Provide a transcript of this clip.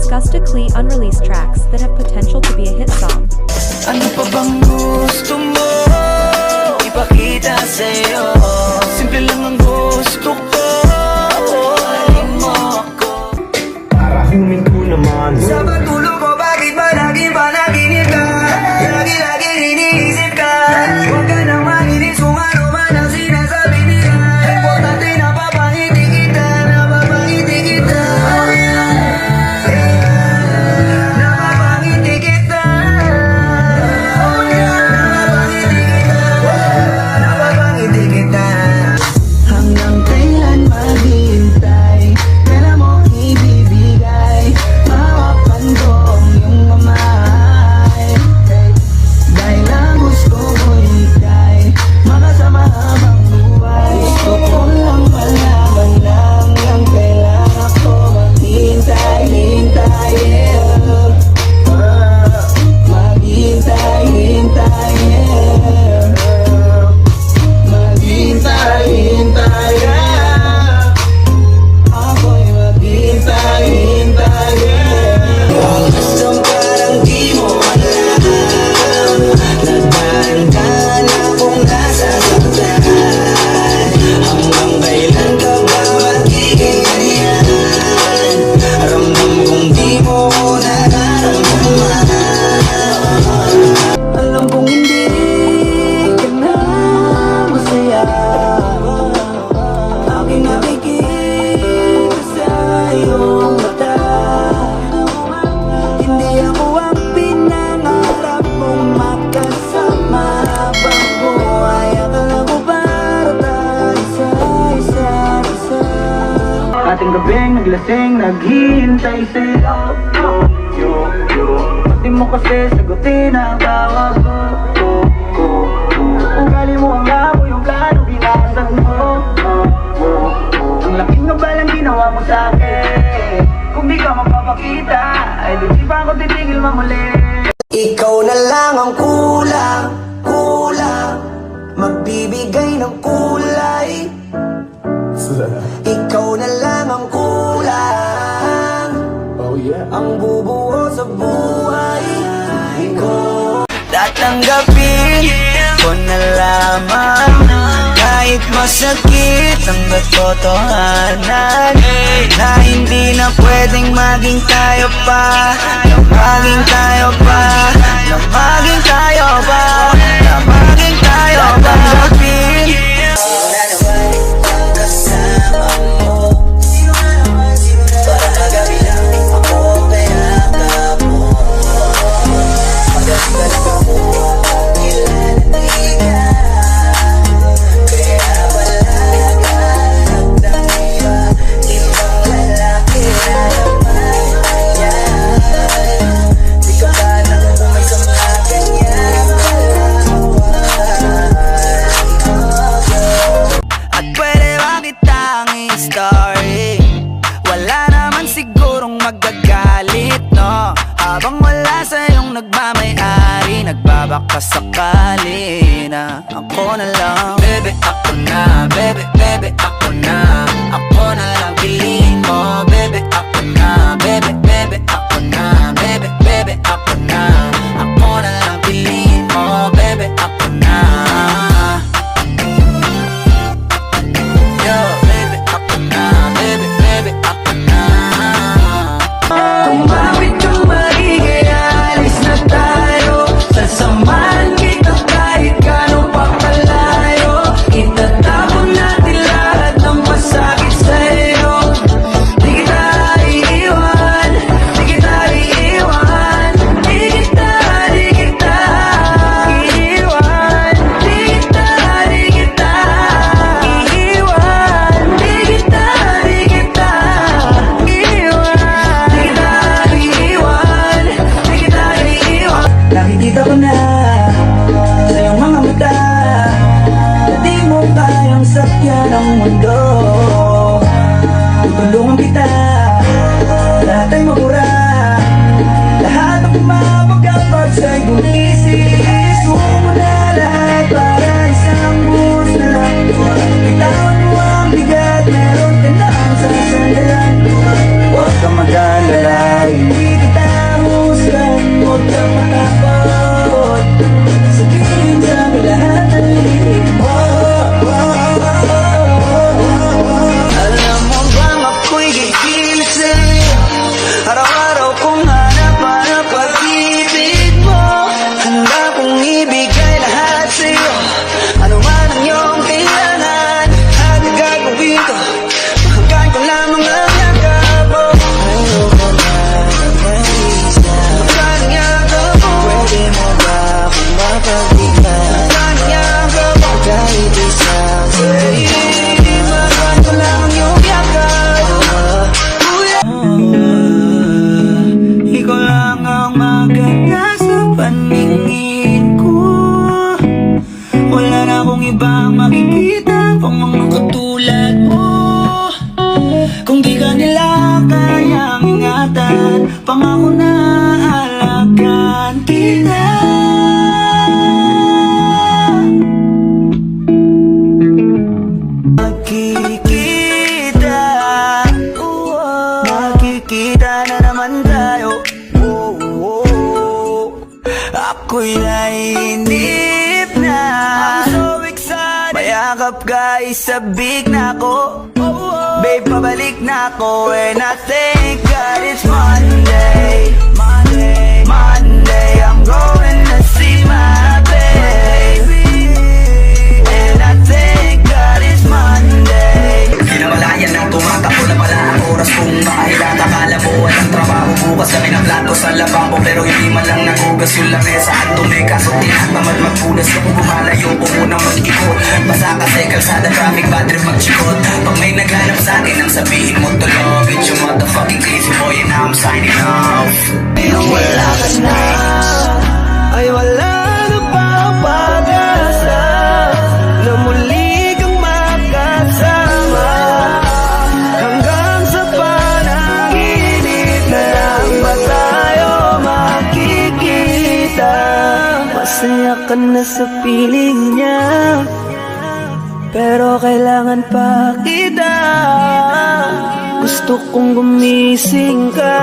disgustingly unreleased tracks that have potential to be a hit song. Ano pa bang gusto mo ipakita sa'yo? Simple lang ang gusto ko, halin mo ako. Para huminto naman Sa pagtulog ko, bakit ba laging panaginip ka? Lagi-lagi iniisip ka. Huwag ka nang maninis kung ano man ang sinasabi nila. Importante napapangiti kita, napapangiti kita. Napapangiti kita. Napapangiti kita. Hanggang kailan maghihintay? Kailan mo ibibigay? Mahawakan ko ang iyong kamay. Dahil ang gusto ko ika'y makasama habang buhay. Gusto ko lang malaman na hanggang kailan ako maghihintay, hintay, yeah. Maghihintay, hintay, yeah. Maghihintay, hintay, yeah. Ako'y maghihintay, hintay, yeah. Gustong parang di mo alam na dahan-dahan akong nasasaktan. Hanggang kailan ka ba magiging ganyan? Ramdam kong di mo ko nararamdaman. Alam kong hindi ka na masaya. Aking nakikita sa iyong mata. Hindi ako ang pinangarap mong makasama habang buhay. Akala ko para tayo sa isa't isa. Ating gabing naglasing, naghihintay sa'yo. Pati mo kasi sagutin ang tawag ko. Ugali mo ang labo, yung plano binasag mo. Ang laking nabalang ginawa mo sa'kin. Kung di ka magpapakita, ay di pa ako titigil mamuli. Ikaw na lang ang kulang, kulang, magbibigay ng kulay. Ikaw na lang ang kulang, ang bubuo sa buhay ko. Tatanggapin ko na lamang kahit masakit ang katotohanan na hindi na pwedeng maging tayo pa, na maging tayo pa, na maging tayo pa, na maging tayo pa. Tatanggapin kasama mo. Sino na naman, sino na para magabilang ako kaya ka mo. Pagdating ka lang ako, ilan hindi ka. Kaya wala ka nagdang iba, ibang lalaki na naman yan. Di ka ba nang umay sa mga ganyan at pwede ba kitang i-story? Wala naman sigurong magagalit, no? Habang wala sa'yong nagmamayari, nagbabaka sakali na ako na lang. Bebe, ako na, bebe, bebe, ako na. Ako na lang piliin mo. Bebe, ako na, bebe, bebe, ako na. Bebe, bebe, ako na. Ako na lang piliin mo. Bebe, ako na. Yo, baby, ako na, baby, baby, ako na. Kumapit kang magiging alis na tayo. Sasamahan kita kahit gano'ng pakalayo. Itatapon natin lahat ng Pangako na alagaan kita. Magkikita, magkikita na naman tayo. Ako'y naiinip na. I'm so excited. Mayakap ka, isabik na ko. Babe, pabalik na ko. And I thank God it's Monday. Monday, I'm going to see my baby. And I thank God it's Monday. Di na malaya na tumatakbo na pala ang oras kong makahilata. Akala mo walang trabaho, bukas kami ng plato sa lababo. Pero hindi man lang nagugas yung lamesa at dumi. Kaso tinatamad magpunas kung bumalayo ko munang mag-ikot. Basa kasi kalsada, traffic, bad trip, magchikot. Pag may naghanap sa akin ang sabihin mo tulog. It's your motherfucking crazy boy and now I'm signing off. Nang wala ka na, ay wala na pa ang pag-asa na muli kang makasama. Hanggang sa panaginip na lang ba tayo makikita? Masaya ka na sa piling niya, pero kailangan pa kita. Gusto kong gumising ka.